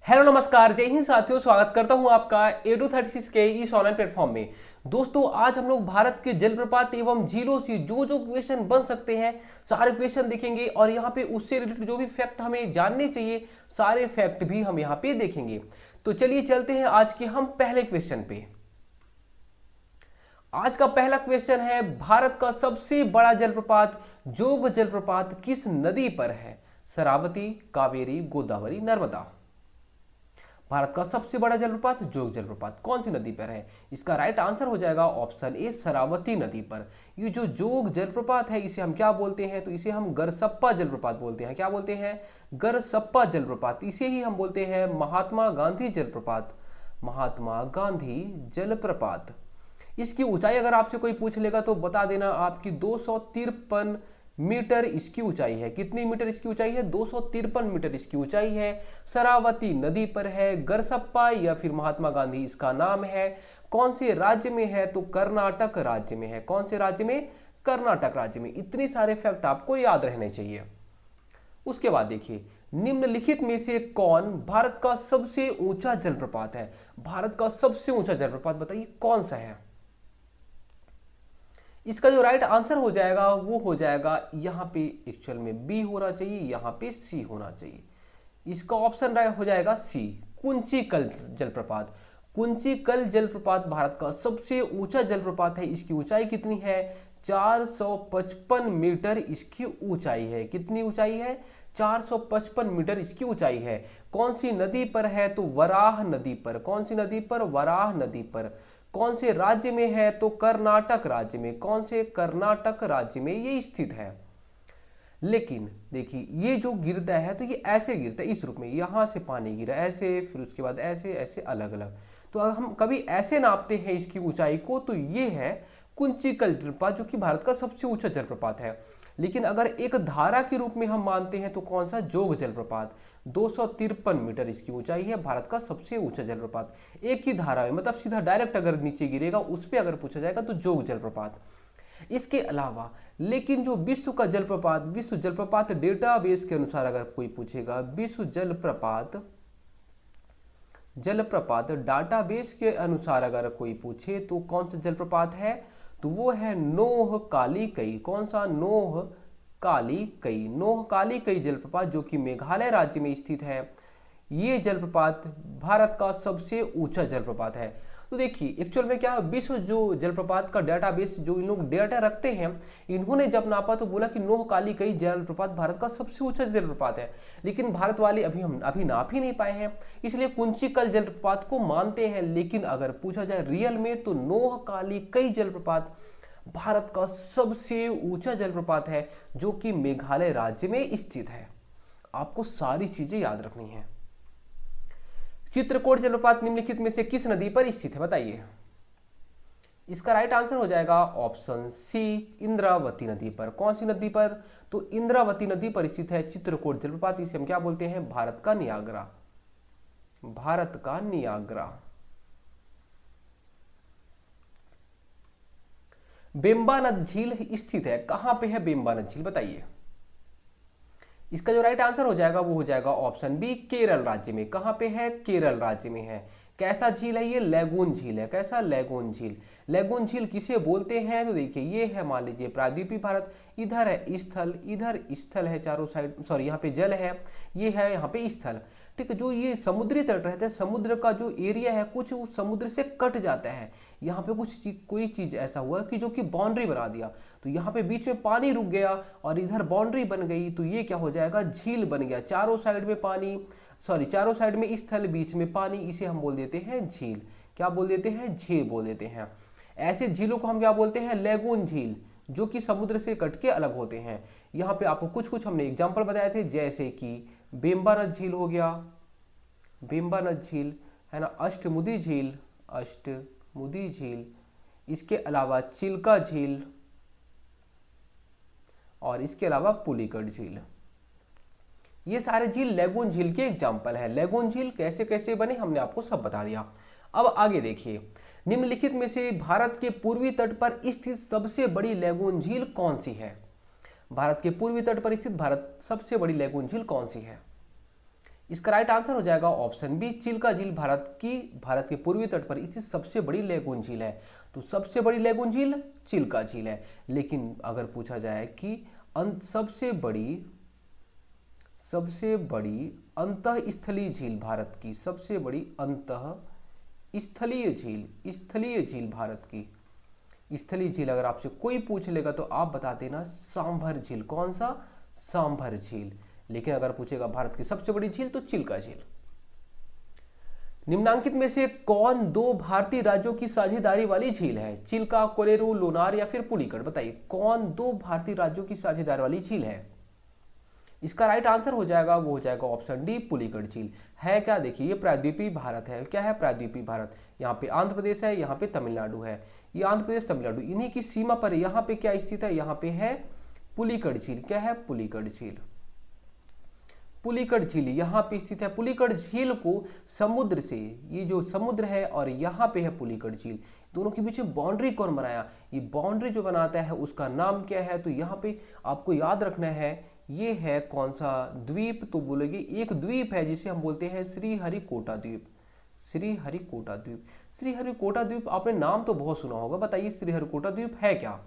Hello नमस्कार, जय हिंद साथियों। स्वागत करता हूं आपका एडू36 के इस ऑनलाइन प्लेटफॉर्म में। दोस्तों, आज हम लोग भारत के जलप्रपात एवं झीलों से जो जो क्वेश्चन बन सकते हैं सारे क्वेश्चन देखेंगे और यहाँ पे उससे रिलेटेड जो भी फैक्ट हमें जानने चाहिए सारे फैक्ट भी हम यहाँ पे देखेंगे। तो चलिए चलते हैं आज के हम पहले क्वेश्चन पे। आज का पहला क्वेश्चन है, भारत का सबसे बड़ा जलप्रपात जोग जलप्रपात किस नदी पर है? शरावती, कावेरी, गोदावरी, नर्मदा। भारत का सबसे बड़ा जलप्रपात जोग जलप्रपात कौन सी नदी पर है? इसका राइट आंसर हो जाएगा ऑप्शन ए, शरावती नदी पर। ये जो जोग जलप्रपात है इसे हम क्या बोलते हैं? तो इसे हम गरसप्पा जलप्रपात बोलते हैं। क्या बोलते हैं? गरसप्पा जलप्रपात। इसे ही हम बोलते हैं महात्मा गांधी जलप्रपात। महात्मा गांधी जलप्रपात। इसकी ऊंचाई अगर आपसे कोई पूछ लेगा तो बता देना आपकी 253 मीटर इसकी ऊंचाई है। कितनी मीटर इसकी ऊंचाई है? 253 मीटर इसकी ऊंचाई है। शरावती नदी पर है। गरसप्पा या फिर महात्मा गांधी इसका नाम है। कौन से राज्य में है? तो कर्नाटक राज्य में है। कौन से राज्य में? कर्नाटक राज्य में। इतने सारे फैक्ट आपको याद रहने चाहिए। उसके बाद देखिए, निम्नलिखित में से कौन भारत का सबसे ऊंचा जलप्रपात है? भारत का सबसे ऊंचा जलप्रपात बताइए कौन सा है? इसका जो राइट आंसर हो जाएगा वो हो जाएगा यहाँ पे एक्चुअल में बी होना चाहिए, यहाँ पे सी होना चाहिए। इसका ऑप्शन हो जाएगा सी, कुंचिकल जलप्रपात। कुंचिकल जलप्रपात भारत का सबसे ऊंचा जलप्रपात है। इसकी ऊंचाई कितनी है? 455 मीटर इसकी ऊंचाई है। कितनी ऊंचाई है? 455 मीटर इसकी ऊंचाई है। कौन सी नदी पर है? तो वराह नदी पर। कौन सी नदी पर? वराह नदी पर। कौन से राज्य में है? तो कर्नाटक राज्य में। कौन से? कर्नाटक राज्य में ये स्थित है। लेकिन देखिए, ये जो गिरता है तो ये ऐसे गिरता है इस रूप में, यहां से पानी गिरा ऐसे, फिर उसके बाद ऐसे ऐसे अलग अलग। तो अगर हम कभी ऐसे नापते हैं इसकी ऊंचाई को तो ये है कुंचिकल जलप्रपात, जो कि भारत का सबसे ऊंचा जलप्रपात है। लेकिन अगर एक धारा के रूप में हम मानते हैं तो कौन सा? जोग जलप्रपात। 253 मीटर इसकी ऊंचाई है, भारत का सबसे ऊंचा जलप्रपात। एक ही धारा में, मतलब सीधा डायरेक्ट अगर नीचे गिरेगा उस पर अगर पूछा जाएगा तो जोग जलप्रपात। इसके अलावा लेकिन जो विश्व का जलप्रपात, विश्व जलप्रपात डेटाबेस के अनुसार अगर कोई पूछेगा, विश्व जलप्रपात जलप्रपात डाटाबेस के अनुसार अगर कोई पूछे तो कौन सा जलप्रपात है? तो वो है नोह काली कई। कौन सा? नोह काली कई। नोह काली कई जलप्रपात जो कि मेघालय राज्य में स्थित है, ये जलप्रपात भारत का सबसे ऊंचा जलप्रपात है। तो देखिए, एक्चुअल में क्या है, विश्व जो जलप्रपात का डेटाबेस जो इन लोग डेटा रखते हैं, इन्होंने जब नापा तो बोला कि नोह काली कई जलप्रपात भारत का सबसे ऊंचा जलप्रपात है। लेकिन भारत वाले अभी नाप ही नहीं पाए हैं, इसलिए कुंचिकल जलप्रपात को मानते हैं। लेकिन अगर पूछा जाए रियल में तो नोह काली कई जलप्रपात भारत का सबसे ऊंचा जलप्रपात है, जो कि मेघालय राज्य में स्थित है। आपको सारी चीजें याद रखनी है। चित्रकोट जलप्रपात निम्नलिखित में से किस नदी पर स्थित है? बताइए। इसका राइट आंसर हो जाएगा ऑप्शन सी, इंद्रावती नदी पर। कौन सी नदी पर? तो इंद्रावती नदी पर स्थित है चित्रकोट जलप्रपात। इसे हम क्या बोलते हैं? भारत का नियाग्रा। भारत का नियाग्रा। बेम्बानद झील स्थित है कहां पे है? बेम्बानद झील बताइए। इसका जो राइट आंसर हो जाएगा वो हो जाएगा ऑप्शन बी, केरल राज्य में। कहां पे है? केरल राज्य में है। कैसा झील है ये? लैगून झील है। कैसा? लैगून झील। लैगून झील किसे बोलते हैं? तो देखिए, ये है मान लीजिए प्रायद्वीपीय भारत, इधर है स्थल, इधर स्थल है चारों साइड, सॉरी यहाँ पे जल है, ये है यहाँ पे स्थल। ठीक है, जो ये समुद्री तट रहता है, समुद्र का जो एरिया है कुछ उस समुद्र से कट जाता है। यहाँ पे कोई चीज ऐसा हुआ कि जो कि बाउंड्री बना दिया, तो यहाँ पे बीच में पानी रुक गया और इधर बाउंड्री बन गई, तो ये क्या हो जाएगा? झील बन गया। चारों साइड में पानी, सॉरी चारों साइड में स्थल, बीच में पानी, इसे हम बोल देते हैं झील। क्या बोल देते हैं? झील बोल देते हैं। ऐसे झीलों को हम क्या बोलते हैं? लैगून झील, जो कि समुद्र से कट के अलग होते हैं। यहाँ पे आपको कुछ कुछ हमने एग्जाम्पल बताए थे, जैसे कि बेम्बानद झील हो गया, बेम्बानद झील है ना, अष्टमुदी झील, अष्टमुदी झील, इसके अलावा चिल्का झील, और इसके अलावा पुलिकट झील। ये सारे झील लैगून झील के एग्जाम्पल है। लैगून झील कैसे कैसे बने हमने आपको सब बता दिया। अब आगे देखिए, निम्नलिखित में से भारत के पूर्वी तट पर स्थित सबसे बड़ी लैगून झील कौन सी है? भारत के पूर्वी तट पर स्थित भारत सबसे बड़ी लैगून झील कौन सी है? इसका राइट आंसर हो जाएगा ऑप्शन बी, चिल्का झील भारत के पूर्वी तट पर स्थित सबसे बड़ी लैगून झील है। तो सबसे बड़ी लैगून झील चिल्का झील है। लेकिन अगर पूछा जाए कि सबसे बड़ी अंतःस्थलीय झील भारत की, सबसे बड़ी अंतःस्थलीय झील भारत की स्थलीय झील अगर आपसे कोई पूछ लेगा तो आप बता देना सांभर झील। कौन सा? सांभर झील। लेकिन अगर पूछेगा भारत की सबसे बड़ी झील तो चिल्का झील। निम्नांकित में से कौन दो भारतीय राज्यों की साझेदारी वाली झील है? चिल्का, कोलेरू, लोनार या फिर पुलिकट? बताइए कौन दो भारतीय राज्यों की साझेदारी वाली झील है? इसका राइट आंसर हो जाएगा, वो हो जाएगा ऑप्शन डी, पुलिकट झील। है क्या? देखिए ये प्रायद्वीपीय भारत है। क्या है? प्रायद्वीपीय भारत। यहाँ पे आंध्र प्रदेश है, यहाँ पे तमिलनाडु है। ये आंध्र प्रदेश तमिलनाडु इन्हीं की सीमा पर यहाँ पे क्या स्थित है? यहाँ पे है पुलिकट झील। क्या है? पुलिकट झील। पुलिकट झील यहाँ पे स्थित है। पुलिकट झील को समुद्र से, ये जो समुद्र है और यहाँ पे है पुलिकट झील, दोनों के बीच में बाउंड्री कौन बनाया? ये बाउंड्री जो बनाता है उसका नाम क्या है? तो यहाँ पे आपको याद रखना है, ये है कौन सा द्वीप? तो बोलोगे एक द्वीप है जिसे हम बोलते हैं श्रीहरिकोटा द्वीप। श्रीहरिकोटा द्वीप। श्रीहरिकोटा द्वीप आपने नाम तो बहुत सुना होगा, बताइए श्रीहरिकोटा द्वीप है क्या?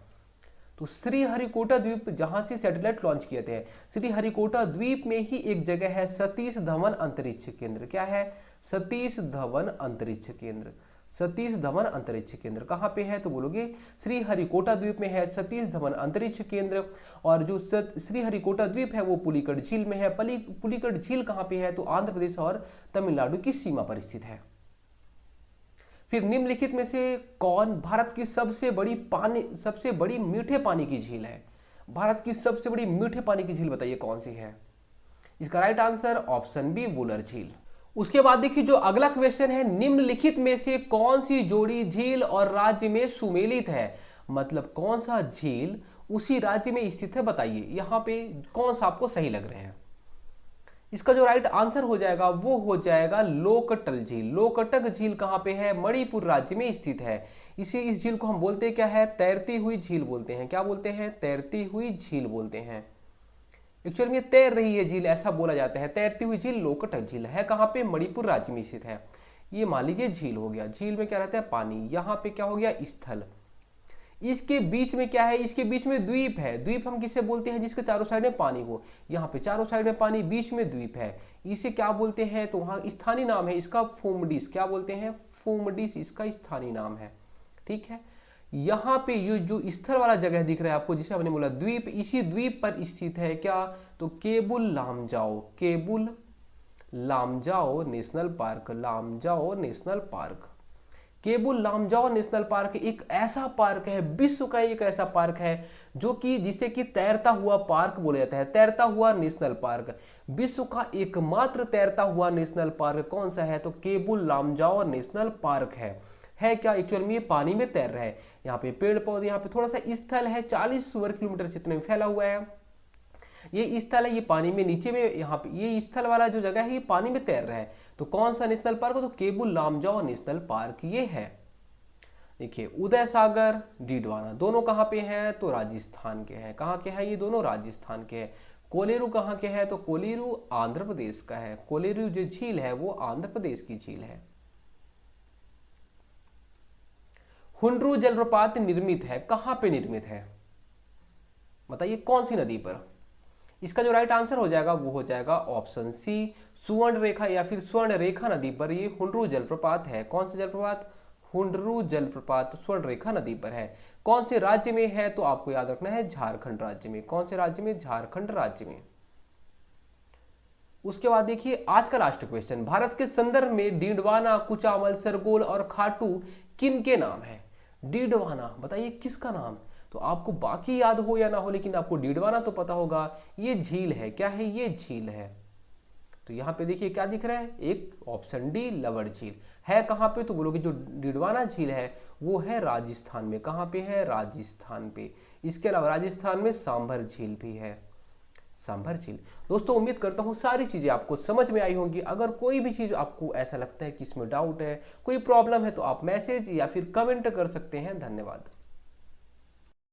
तो श्रीहरिकोटा द्वीप जहां से सैटेलाइट लॉन्च किए थे, श्रीहरिकोटा द्वीप में ही एक जगह है सतीश धवन अंतरिक्ष केंद्र। क्या है? सतीश धवन अंतरिक्ष केंद्र। सतीश धवन अंतरिक्ष केंद्र कहाँ पे है? तो बोलोगे श्रीहरिकोटा द्वीप में है सतीश धवन अंतरिक्ष केंद्र। और जो श्रीहरिकोटा द्वीप है वो पुलिकट झील में है। पुलिकट झील कहाँ पे है? तो आंध्र प्रदेश और तमिलनाडु की सीमा पर स्थित है। फिर निम्नलिखित में से कौन भारत की सबसे बड़ी मीठे पानी की झील है? भारत की सबसे बड़ी मीठे पानी की झील बताइए कौन सी है? इसका right answer option B, Wular झील। उसके बाद देखिए जो अगला क्वेश्चन है, निम्नलिखित में से कौन सी जोड़ी झील और राज्य में सुमेलित है? मतलब कौन सा झील उसी राज्य में स्थित है, बताइए यहाँ पे कौन सा आपको सही लग रहे हैं। इसका जो राइट आंसर हो जाएगा वो हो जाएगा लोकटक झील। लोकटक झील कहाँ पे है? मणिपुर राज्य में स्थित है। इस झील को हम बोलते हैं क्या है? तैरती हुई झील बोलते हैं। क्या बोलते हैं? तैरती हुई झील बोलते हैं। एक्चुअली में तैर रही है झील ऐसा बोला जाता है। तैरती हुई झील लोकटक झील है। कहाँ पे? मणिपुर राज्य में स्थित है। ये मान लीजिए झील हो गया। झील में क्या रहता है? पानी। यहाँ पे क्या हो गया? स्थल। इसके बीच में क्या है? इसके बीच में द्वीप है। द्वीप हम किसे बोलते हैं? जिसके चारों साइड में पानी हो। यहाँ पे चारों साइड में पानी, बीच में द्वीप है, इसे क्या बोलते हैं? तो वहाँ स्थानीय नाम है इसका फूमडिस। क्या बोलते हैं? फूमडिस इसका स्थानीय नाम है। ठीक है। यहाँ पे ये जो स्थल वाला जगह दिख रहा है आपको, जिसे हमने बोला द्वीप, इसी द्वीप पर स्थित है क्या? तो Keibul Lamjao. Keibul Lamjao national park. Lamjao national park. Keibul Lamjao national park एक ऐसा पार्क है, विश्व का एक ऐसा पार्क है जो कि जिसे कि तैरता हुआ पार्क बोला जाता है। तैरता हुआ नेशनल पार्क। विश्व का एकमात्र तैरता हुआ नेशनल पार्क कौन सा है? तो केबुल लामजाओ नेशनल पार्क है क्या? एक्चुअल में ये पानी में तैर रहा है। यहाँ पे पेड़ पौधे, यहाँ पे थोड़ा सा स्थल है, 40 वर्ग किलोमीटर क्षेत्र में फैला हुआ है। ये स्थल है, ये पानी में नीचे में, यहाँ पे ये स्थल वाला जो जगह है ये पानी में तैर रहा है। तो कौन सा नेशनल पार्क? तो केबुल लामजाओ नेशनल पार्क ये है। देखिए उदय सागर, डीडवाना दोनों कहाँ पे हैं? तो राजस्थान के हैं। कहाँ के हैं ये दोनों? राजस्थान के हैं। कोलेरू कहाँ के हैं? तो कोलेरू आंध्र प्रदेश का है। कोलेरू जो झील है वो आंध्र प्रदेश की झील है। हुंड्रू जलप्रपात निर्मित है, कहाँ पे निर्मित है? बताइए कौन सी नदी पर? इसका जो राइट आंसर हो जाएगा वो हो जाएगा ऑप्शन सी, सुवर्ण रेखा या फिर स्वर्ण रेखा नदी पर ये हुंड्रू जलप्रपात है। कौन सा जलप्रपात? हुंड्रू जलप्रपात स्वर्ण रेखा नदी पर है। कौन से राज्य में है? तो आपको याद रखना है झारखंड राज्य में। कौन से राज्य में? झारखंड राज्य में। उसके बाद देखिए आज का लास्ट क्वेश्चन, भारत के संदर्भ में डीडवाना, कुचामल, सरगोल और खाटू किन के नाम है? डीडवाना बताइए किसका नाम? तो आपको बाकी याद हो या ना हो, लेकिन आपको डीडवाना तो पता होगा। ये झील है। क्या है? ये झील है। तो यहाँ पे देखिए क्या दिख रहा है? एक ऑप्शन डी, लवड़ झील है। कहाँ पे? तो बोलोगे जो डीडवाना झील है वो है राजस्थान में। कहाँ पे है? राजस्थान पे। इसके अलावा राजस्थान में सांभर झील भी है। सांभर झील। दोस्तों उम्मीद करता हूँ सारी चीज़ें आपको समझ में आई होंगी। अगर कोई भी चीज़ आपको ऐसा लगता है कि इसमें डाउट है, कोई प्रॉब्लम है, तो आप मैसेज या फिर कमेंट कर सकते हैं। धन्यवाद।